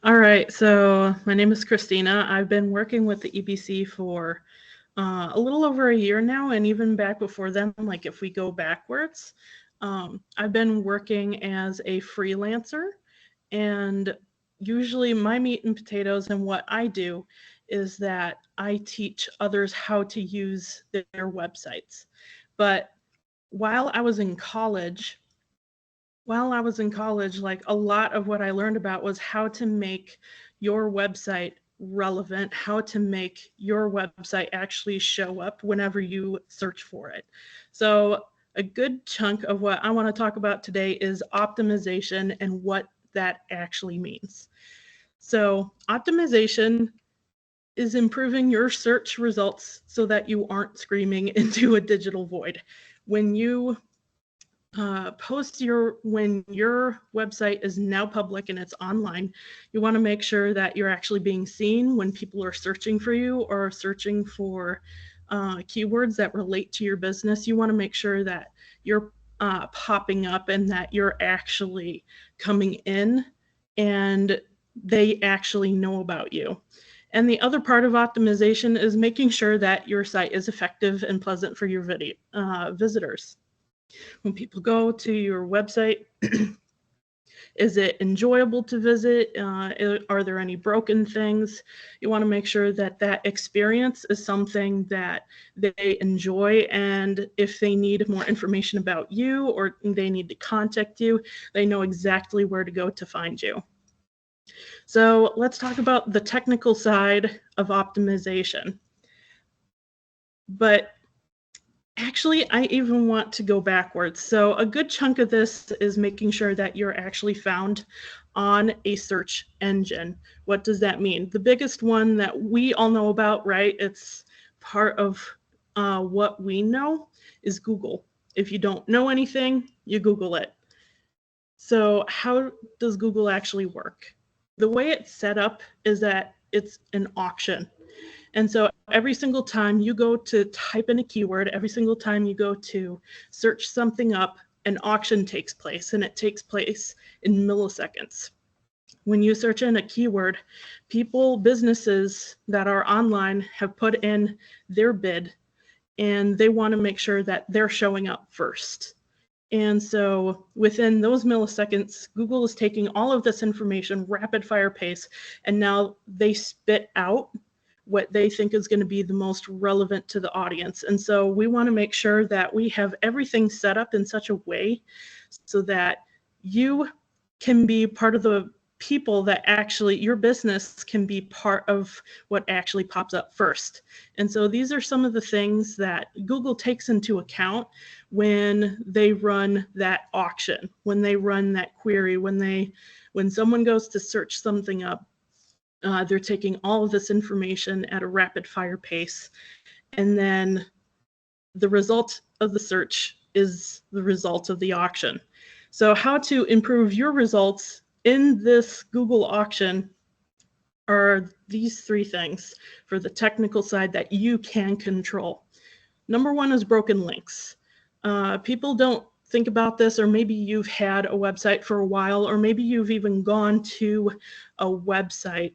All right, so my name is Christina. I've been working with the EBC for a little over a year now, and even back before then, like if we go backwards, I've been working as a freelancer, and usually my meat and potatoes and what I do is that I teach others how to use their websites. But while I was in college, like a lot of what I learned about was how to make your website relevant, how to make your website actually show up whenever you search for it. So a good chunk of what I want to talk about today is optimization and what that actually means. So optimization is improving your search results so that you aren't screaming into a digital void. When you when your website is now public and it's online, you want to make sure that you're actually being seen when people are searching for you or searching for keywords that relate to your business. You want to make sure that you're popping up and that you're actually coming in and they actually know about you. And the other part of optimization is making sure that your site is effective and pleasant for your visitors. When people go to your website, Is it enjoyable to visit? Are there any broken things? You want to make sure that that experience is something that they enjoy, and if they need more information about you or they need to contact you, they know exactly where to go to find you. So let's talk about the technical side of optimization. But actually, I even want to go backwards. So a good chunk of this is making sure that you're actually found on a search engine. What does that mean? The biggest one that we all know about, right? It's part of what we know is Google. If you don't know anything, you Google it. So how does Google actually work? The way it's set up is that it's an auction. And so every single time you go to type in a keyword, every single time you go to search something up, an auction takes place, and it takes place in milliseconds. When you search in a keyword, businesses that are online have put in their bid, and they want to make sure that they're showing up first. And so within those milliseconds, Google is taking all of this information, rapid fire pace, and now they spit out what they think is going to be the most relevant to the audience. And so we want to make sure that we have everything set up in such a way so that you can be part of the people that actually, your business can be part of what actually pops up first. And so these are some of the things that Google takes into account when they run that auction, when they run that query, when someone goes to search something up, they're taking all of this information at a rapid fire pace. And then the result of the search is the result of the auction. So how to improve your results in this Google auction are these three things for the technical side that you can control. Number one is broken links. People don't think about this, or maybe you've had a website for a while, or maybe you've even gone to a website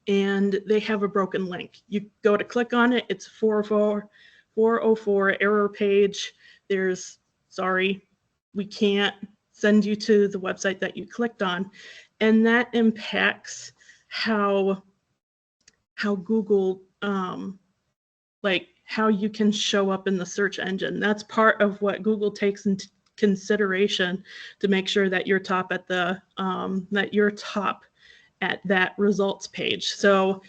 and they have a broken link. You go to click on it, it's 404 error page. There's, sorry, we can't send you to the website that you clicked on. And that impacts how Google, like how you can show up in the search engine. That's part of what Google takes into consideration to make sure that you're top at the, at that results page. So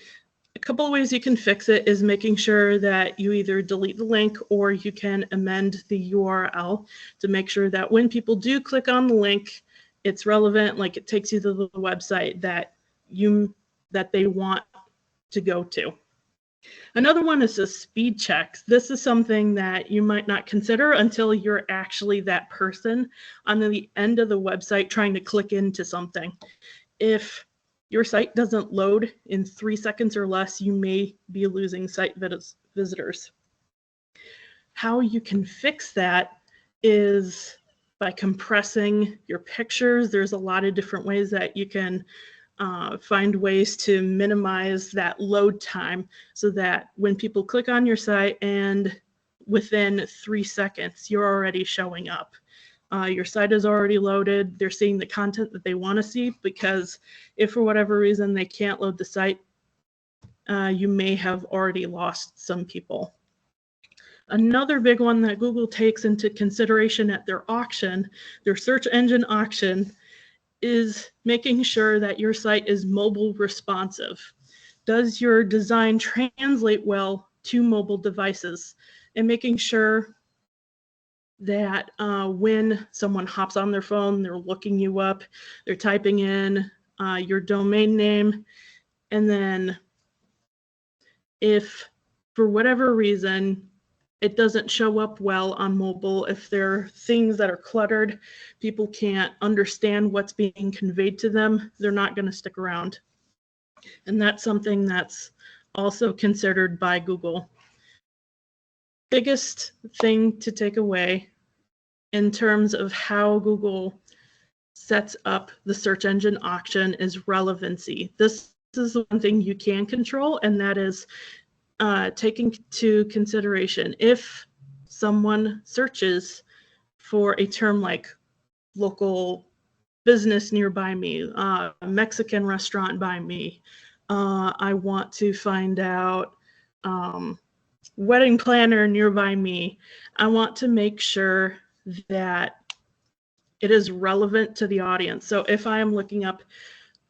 a couple of ways you can fix it is making sure that you either delete the link or you can amend the URL to make sure that when people do click on the link, it's relevant, like it takes you to the website that they want to go to. Another one is the speed checks. This is something that you might not consider until you're actually that person on the end of the website trying to click into something. If your site doesn't load in 3 seconds or less, you may be losing site visitors. How you can fix that is by compressing your pictures. There's a lot of different ways that you can find ways to minimize that load time so that when people click on your site and within 3 seconds, you're already showing up. Your site is already loaded. They're seeing the content that they want to see, because if for whatever reason they can't load the site, you may have already lost some people. Another big one that Google takes into consideration at their auction, their search engine auction, is making sure that your site is mobile responsive. Does your design translate well to mobile devices? And making sure that when someone hops on their phone, they're looking you up, they're typing in your domain name, and then if for whatever reason it doesn't show up well on mobile, if there are things that are cluttered, people can't understand what's being conveyed to them, they're not going to stick around. And that's something that's also considered by Google. Biggest thing to take away in terms of how Google sets up the search engine auction is relevancy. This is the one thing you can control, and that is taking to consideration if someone searches for a term like local business nearby me, a Mexican restaurant by me. I want to find out wedding planner nearby me. I want to make sure that it is relevant to the audience. So if I am looking up,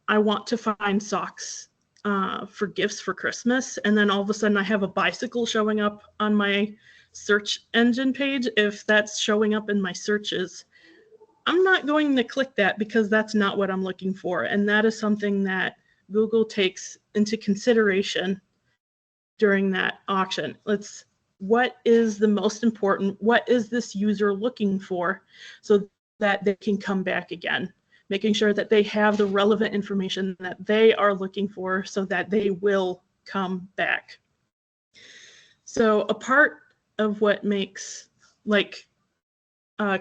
I want to find socks for gifts for Christmas, and then all of a sudden I have a bicycle showing up on my search engine page. If that's showing up in my searches, I'm not going to click that because that's not what I'm looking for. And that is something that Google takes into consideration during that auction. What is the most important? What is this user looking for so that they can come back again? Making sure that they have the relevant information that they are looking for so that they will come back. So a part of what makes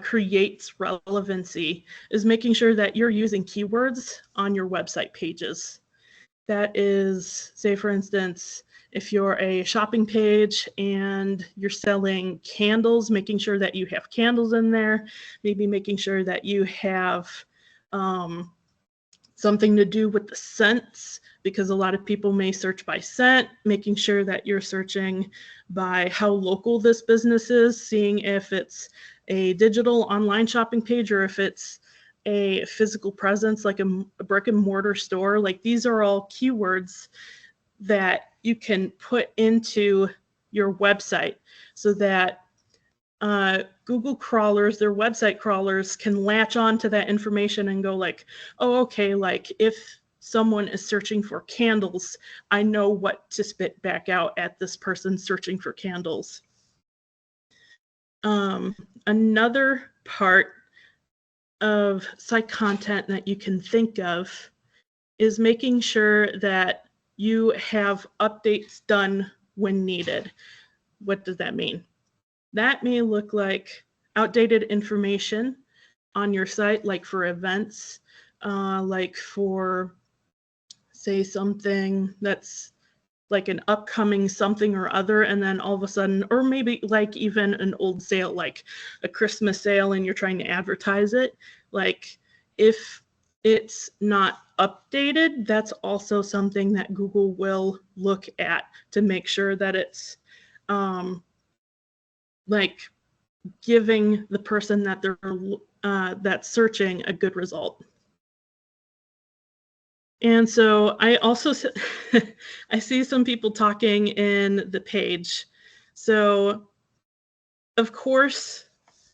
creates relevancy is making sure that you're using keywords on your website pages. That is, say for instance, if you're a shopping page and you're selling candles, making sure that you have candles in there, maybe making sure that you have something to do with the scents, because a lot of people may search by scent, making sure that you're searching by how local this business is, seeing if it's a digital online shopping page or if it's a physical presence like a brick and mortar store. Like, these are all keywords that you can put into your website so that Google crawlers, their website crawlers, can latch on to that information and go like, oh, okay, like if someone is searching for candles, I know what to spit back out at this person searching for candles. Another part of site content that you can think of is making sure that you have updates done when needed. What does that mean? That may look like outdated information on your site, like for events, like for, say, something that's like an upcoming something or other, and then all of a sudden, or maybe like even an old sale, like a Christmas sale, and you're trying to advertise it. Like, if it's not updated, that's also something that Google will look at to make sure that it's like giving the person that they're that's searching a good result. And so I also I see some people talking in the page. So of course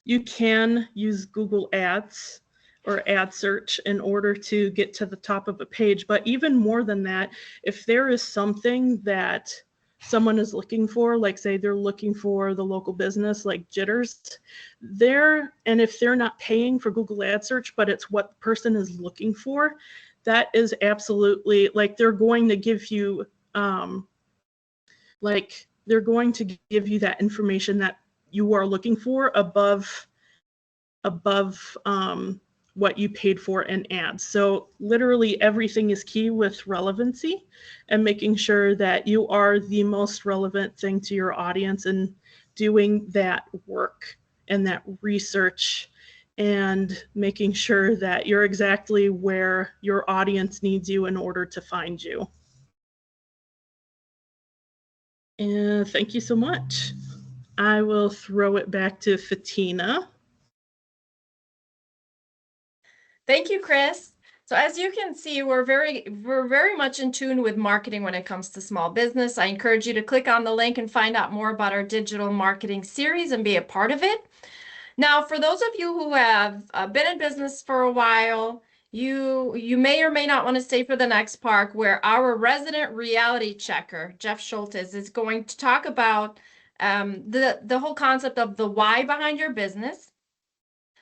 you can use Google Ads or ad search in order to get to the top of a page. But even more than that, if there is something that someone is looking for, like say they're looking for the local business like Jitters, and if they're not paying for Google Ad search, but it's what the person is looking for, that is absolutely, like, they're going to give you that information that you are looking for above what you paid for in ads. So literally everything is key with relevancy and making sure that you are the most relevant thing to your audience and doing that work and that research and making sure that you're exactly where your audience needs you in order to find you. And thank you so much. I will throw it back to Fatina. Thank you, Chris. So as you can see, we're very much in tune with marketing when it comes to small business. I encourage you to click on the link and find out more about our digital marketing series and be a part of it. Now, for those of you who have been in business for a while, you may or may not want to stay for the next part, where our resident reality checker, Jeff Schultes, is going to talk about the whole concept of the why behind your business.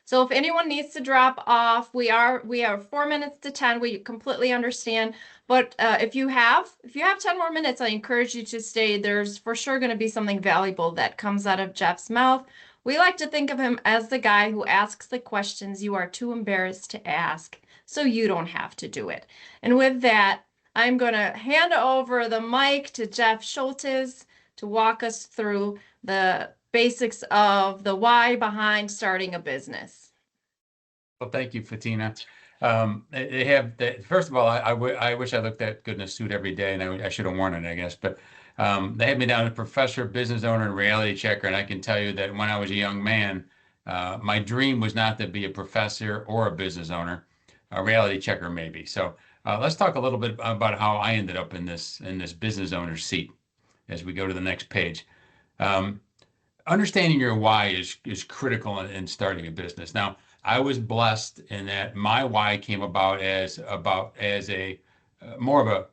So if anyone needs to drop off, we are 4 minutes to 10. We completely understand. But if you have 10 more minutes, I encourage you to stay. There's for sure going to be something valuable that comes out of Jeff's mouth. We like to think of him as the guy who asks the questions you are too embarrassed to ask, so you don't have to do it. And with that, I'm going to hand over the mic to Jeff Schultes to walk us through the basics of the why behind starting a business. Well, thank you, Fatina. They have that. First of all, I wish I looked that good in a suit every day, and I should have worn it, I guess. But they had me down as professor, business owner, and reality checker. And I can tell you that when I was a young man, my dream was not to be a professor or a business owner, a reality checker maybe. So let's talk a little bit about how I ended up in this business owner seat as we go to the next page. Um, Understanding your why is critical in starting a business. Now, I was blessed in that my why came about as a more of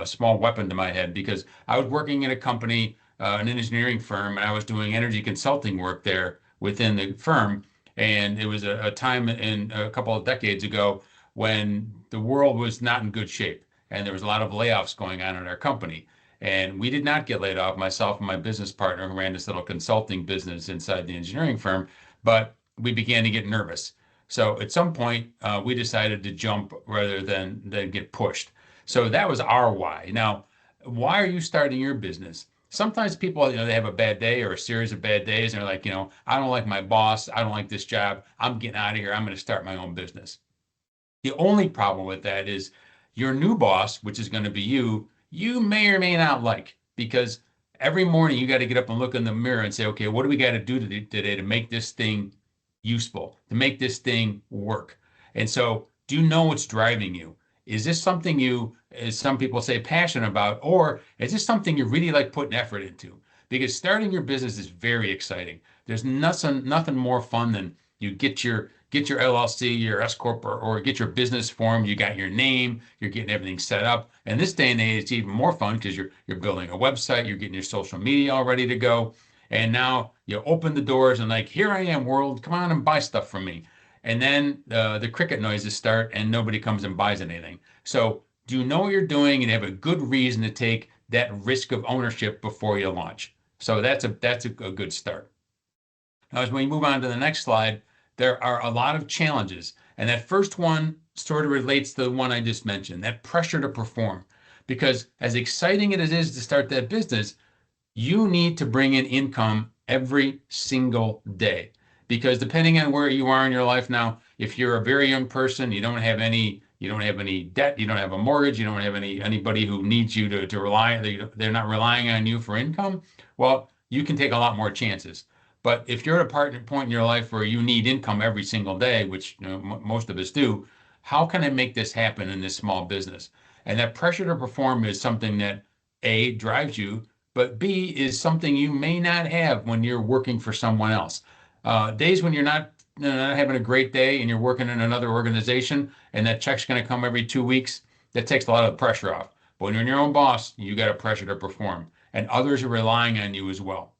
a small weapon to my head, because I was working in a company, an engineering firm, and I was doing energy consulting work there within the firm. And it was a time in a couple of decades ago when the world was not in good shape, and there was a lot of layoffs going on in our company. And we did not get laid off, myself and my business partner, who ran this little consulting business inside the engineering firm, but we began to get nervous. So at some point, we decided to jump rather than get pushed. So that was our why. Now, why are you starting your business? Sometimes people, they have a bad day or a series of bad days, and they're like, I don't like my boss. I don't like this job. I'm getting out of here. I'm going to start my own business. The only problem with that is your new boss, which is going to be you may or may not like, because every morning you got to get up and look in the mirror and say, okay, what do we got to do today to make this thing useful, to make this thing work? And so, do you know what's driving you? Is this something you, as some people say, passionate about, or is this something you really like putting effort into? Because starting your business is very exciting. There's nothing more fun than you get your LLC, your S corp, or get your business form. You got your name, you're getting everything set up. And this day and age, it's even more fun because you're building a website, you're getting your social media all ready to go, and now you open the doors and like, here I am, world, come on and buy stuff from me. And then the cricket noises start, and nobody comes and buys anything. So do you know what you're doing, and have a good reason to take that risk of ownership before you launch? So that's a good start. Now, as we move on to the next slide, there are a lot of challenges. And that first one sort of relates to the one I just mentioned, that pressure to perform. Because as exciting as it is to start that business, you need to bring in income every single day. Because depending on where you are in your life now, if you're a very young person, you don't have any debt, you don't have a mortgage, you don't have anybody who needs you to rely, they're not relying on you for income, well, you can take a lot more chances. But if you're at a point in your life where you need income every single day, which most of us do, how can I make this happen in this small business? And that pressure to perform is something that A, drives you, but B, is something you may not have when you're working for someone else. Days when you're not having a great day and you're working in another organization and that check's going to come every 2 weeks, that takes a lot of the pressure off. But when you're your own boss, you got a pressure to perform, and others are relying on you as well.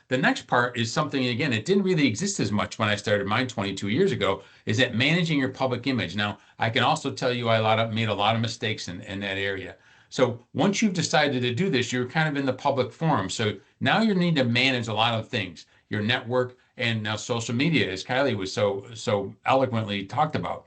The next part is something, again, it didn't really exist as much when I started mine 22 years ago, is that managing your public image. Now, I can also tell you I made a lot of mistakes in that area. So once you've decided to do this, you're kind of in the public forum. So now you need to manage a lot of things, your network, and now social media, as Kylie was so eloquently talked about.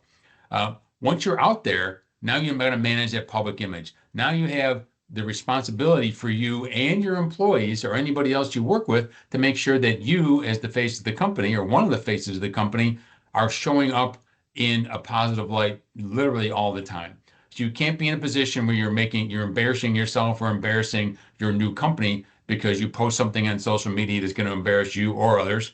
Once you're out there, now you've got to manage that public image. Now you have the responsibility for you and your employees or anybody else you work with to make sure that you, as the face of the company or one of the faces of the company, are showing up in a positive light literally all the time. So you can't be in a position where you're embarrassing yourself or embarrassing your new company because you post something on social media that's going to embarrass you or others.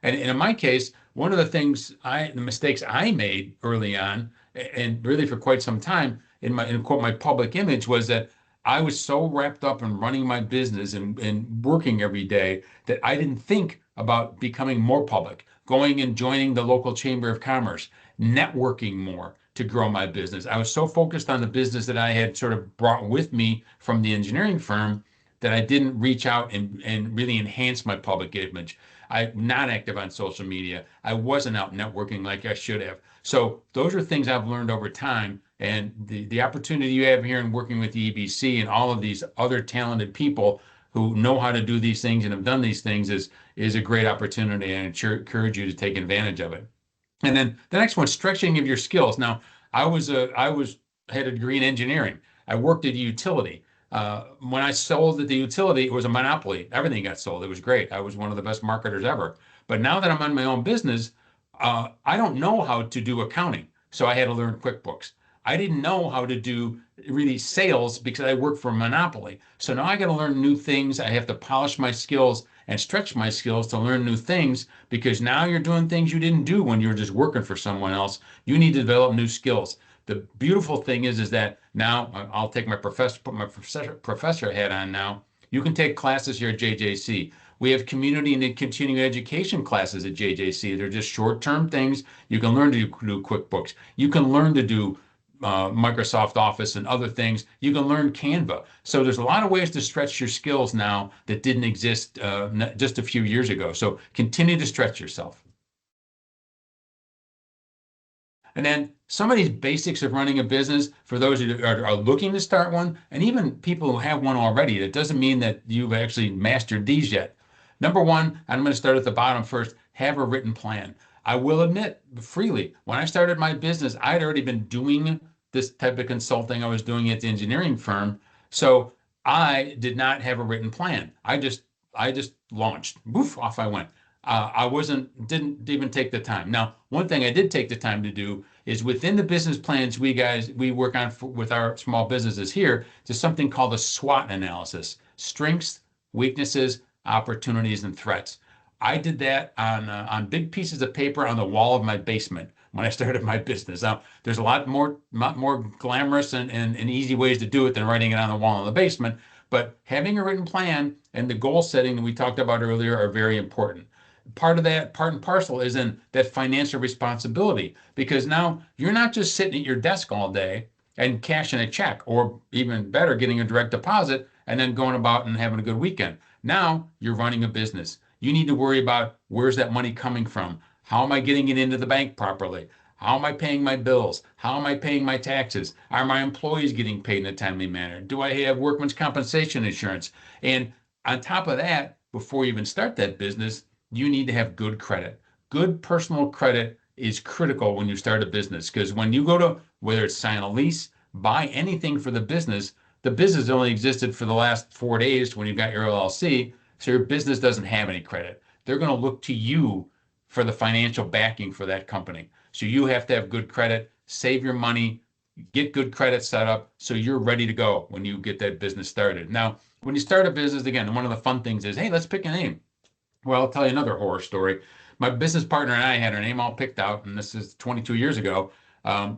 And in my case, one of the mistakes I made early on, and really for quite some time in quote my public image, was that I was so wrapped up in running my business and working every day that I didn't think about becoming more public, going and joining the local chamber of commerce, networking more to grow my business. I was so focused on the business that I had sort of brought with me from the engineering firm that I didn't reach out and really enhance my public image. I'm not active on social media. I wasn't out networking like I should have. So those are things I've learned over time. And the opportunity you have here in working with the EBC and all of these other talented people who know how to do these things and have done these things is a great opportunity, and I encourage you to take advantage of it. And then the next one, stretching of your skills. Now, I had a degree in engineering. I worked at a utility. When I sold at the utility, it was a monopoly. Everything got sold. It was great. I was one of the best marketers ever. But now that I'm on my own business, I don't know how to do accounting, so I had to learn QuickBooks. I didn't know how to do really sales because I worked for a monopoly. So now I got to learn new things. I have to polish my skills and stretch my skills to learn new things because now you're doing things you didn't do when you were just working for someone else. You need to develop new skills. The beautiful thing is that now I'll take my professor hat on now. You can take classes here at JJC. We have community and continuing education classes at JJC. They're just short-term things. You can learn to do QuickBooks. You can learn to do Microsoft Office and other things. You can learn Canva. So there's a lot of ways to stretch your skills now that didn't exist just a few years ago. So continue to stretch yourself. And then some of these basics of running a business for those who are looking to start one, and even people who have one already, that doesn't mean that you've actually mastered these yet. Number one, I'm going to start at the bottom first, have a written plan. I will admit freely, when I started my business, I'd already been doing this type of consulting I was doing at the engineering firm. So I did not have a written plan. I just launched. Woof, off I went. Didn't even take the time. Now, one thing I did take the time to do is within the business plans we work on with our small businesses here, there's something called a SWOT analysis: strengths, weaknesses, opportunities, and threats. I did that on big pieces of paper on the wall of my basement when I started my business. Now, there's a lot more glamorous and easy ways to do it than writing it on the wall in the basement, but having a written plan and the goal setting that we talked about earlier are very important. Part of that, part and parcel, is in that financial responsibility, because now you're not just sitting at your desk all day and cashing a check, or even better, getting a direct deposit and then going about and having a good weekend. Now you're running a business. You need to worry about, where's that money coming from? How am I getting it into the bank properly? How am I paying my bills? How am I paying my taxes? Are my employees getting paid in a timely manner? Do I have workman's compensation insurance? And on top of that, before you even start that business, you need to have good credit. Good personal credit is critical when you start a business, because when you go to, whether it's sign a lease, buy anything for the business only existed for the last 4 days when you've got your LLC, so your business doesn't have any credit. They're going to look to you for the financial backing for that company. So you have to have good credit, save your money, get good credit set up so you're ready to go when you get that business started. Now, when you start a business, again, one of the fun things is, hey, let's pick a name. Well, I'll tell you another horror story. My business partner and I had our name all picked out, and this is 22 years ago.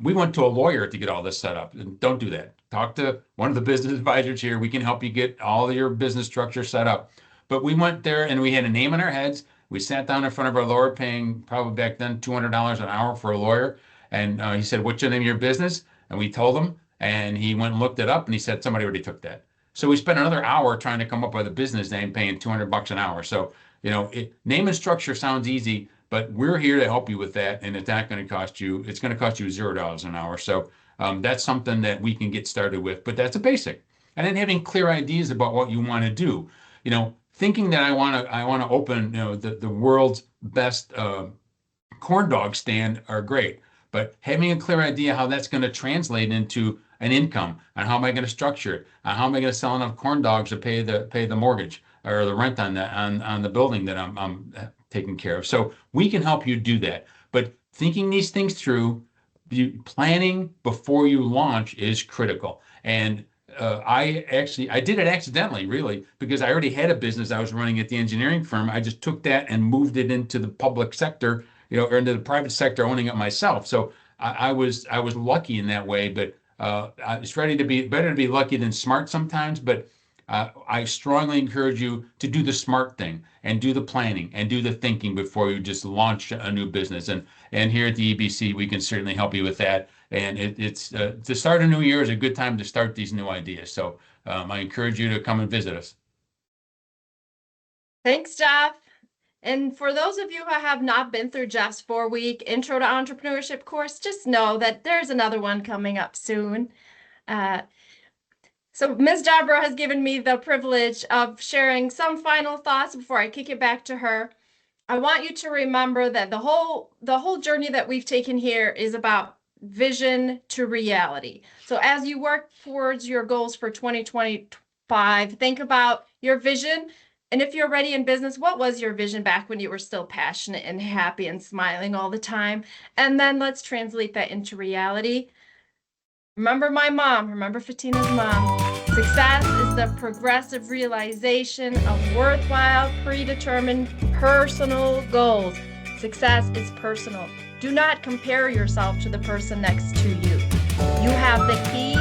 We went to a lawyer to get all this set up. And don't do that. Talk to one of the business advisors here. We can help you get all of your business structure set up. But we went there and we had a name in our heads. We sat down in front of our lawyer, paying probably back then $200 an hour for a lawyer. And he said, "What's the name of your business?" And we told him, and he went and looked it up, and he said, "Somebody already took that." So we spent another hour trying to come up with a business name, paying $200 an hour. So, name and structure sounds easy, but we're here to help you with that. And it's not going to cost you, it's going to cost you $0 an hour. So that's something that we can get started with, but that's a basic. And then having clear ideas about what you want to do, thinking that I want to open, the world's best corn dog stand are great, but having a clear idea how that's going to translate into an income, and how am I going to structure it, and how am I going to sell enough corn dogs to pay the mortgage or the rent on the building that I'm taking care of. So we can help you do that. But thinking these things through, planning before you launch is critical. And I did it accidentally, really, because I already had a business I was running at the engineering firm. I just took that and moved it into the public sector, or into the private sector, owning it myself. So I was lucky in that way, but it's better to be lucky than smart sometimes. But I strongly encourage you to do the smart thing and do the planning and do the thinking before you just launch a new business. And here at the EBC, we can certainly help you with that. And it's to start a new year is a good time to start these new ideas. So I encourage you to come and visit us. Thanks, Jeff. And for those of you who have not been through Jeff's 4-week Intro to Entrepreneurship course, just know that there's another one coming up soon. So Ms. Deborah has given me the privilege of sharing some final thoughts before I kick it back to her. I want you to remember that the whole journey that we've taken here is about vision to reality. So as you work towards your goals for 2025, think about your vision And if you're already in business, what was your vision back when you were still passionate and happy and smiling all the time? And then let's translate that into reality. Remember my mom, remember Fatina's mom. Success is the progressive realization of worthwhile, predetermined personal goals. Success is personal. Do not compare yourself to the person next to you. You have the key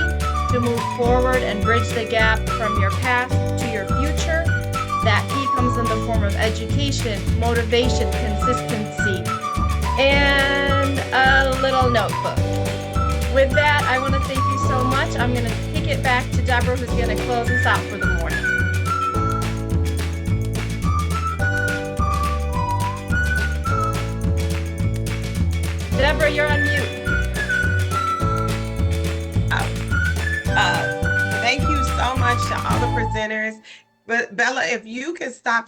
to move forward and bridge the gap from your past to your future. That key comes in the form of education, motivation, consistency, and a little notebook. With that, I want to thank you so much. I'm going to kick it back to Deborah, who's going to close us out for the morning. Deborah, you're on mute. Thank you so much to all the presenters. But Bella, if you could stop